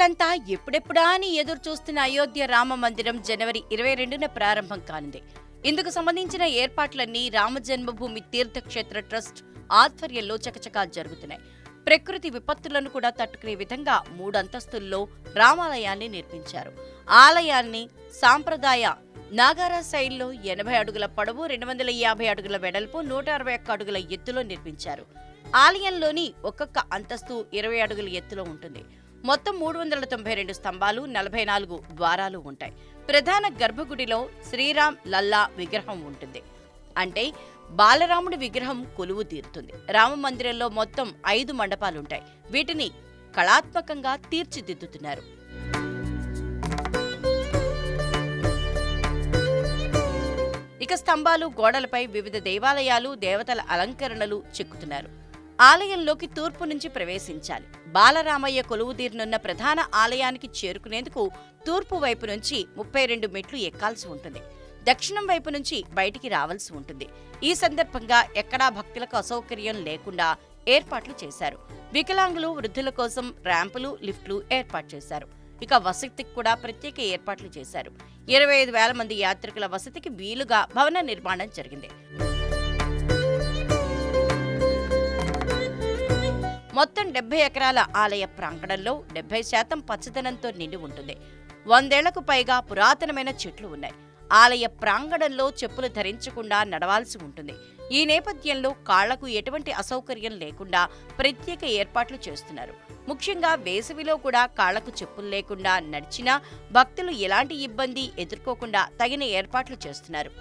భక్తులంతా ఎప్పుడెప్పుడా అని ఎదురు చూస్తున్న అయోధ్య రామ మందిరం జనవరి 22న ప్రారంభం కానుంది. ఇందుకు సంబంధించిన ఏర్పాట్లన్నీ రామ జన్మభూమి తీర్థక్షేత్ర ట్రస్ట్ ఆధ్వర్యంలో చకచకా జరుగుతున్నాయి. ప్రకృతి విపత్తులను కూడా తట్టుకునే విధంగా 3 అంతస్తుల్లో రామాలయాన్ని నిర్మించారు. ఆలయాన్ని సాంప్రదాయ నాగారా శైలిలో 80 అడుగుల పొడవు, 250 అడుగుల వెడల్పు, 161 అడుగుల ఎత్తులో నిర్మించారు. ఆలయంలోని ఒక్కొక్క అంతస్తు 20 అడుగుల ఎత్తులో ఉంటుంది. మొత్తం 392 స్తంభాలు, 44 ద్వారాలు ఉంటాయి. ప్రధాన గర్భగుడిలో శ్రీరామ్ లల్లా విగ్రహం ఉంటుంది. అంటే బాలరాముడి విగ్రహం కొలువు తీరుతుంది. రామ మందిరంలో మొత్తం 5 మండపాలుంటాయి. వీటిని కళాత్మకంగా తీర్చిదిద్దుతున్నారు. ఇక స్తంభాలు, గోడలపై వివిధ దేవాలయాలు, దేవతల అలంకరణలు చెక్కుతున్నారు. ఆలయంలోకి తూర్పు నుంచి ప్రవేశించాలి. బాలరామయ్య కొలువుదీరునున్న ప్రధాన ఆలయానికి చేరుకునేందుకు తూర్పు వైపు నుంచి 32 మెట్లు ఎక్కాల్సి ఉంటుంది. దక్షిణం వైపు నుంచి బయటికి రావాల్సి ఉంటుంది. ఈ సందర్భంగా ఎక్కడా భక్తులకు అసౌకర్యం లేకుండా ఏర్పాట్లు చేశారు. వికలాంగులు, వృద్ధుల కోసం ర్యాంపులు, లిఫ్ట్లు ఏర్పాటు చేశారు. ఇక వసతికి కూడా ప్రత్యేక ఏర్పాట్లు చేశారు. 25,000 మంది యాత్రికుల వసతికి వీలుగా భవన నిర్మాణం జరిగింది. మొత్తం 70 ఎకరాల ఆలయ ప్రాంగణంలో 70% పచ్చదనంతో నిండి ఉంటుంది. 100 ఏళ్లకు పైగా పురాతనమైన చెట్లు ఉన్నాయి. ఆలయ ప్రాంగణంలో చెప్పులు ధరించకుండా నడవాల్సి ఉంటుంది. ఈ నేపథ్యంలో కాళ్లకు ఎటువంటి అసౌకర్యం లేకుండా ప్రత్యేక ఏర్పాట్లు చేస్తున్నారు. ముఖ్యంగా వేసవిలో కూడా కాళ్లకు చెప్పులు లేకుండా నడిచినా భక్తులు ఎలాంటి ఇబ్బంది ఎదుర్కోకుండా తగిన ఏర్పాట్లు చేస్తున్నారు.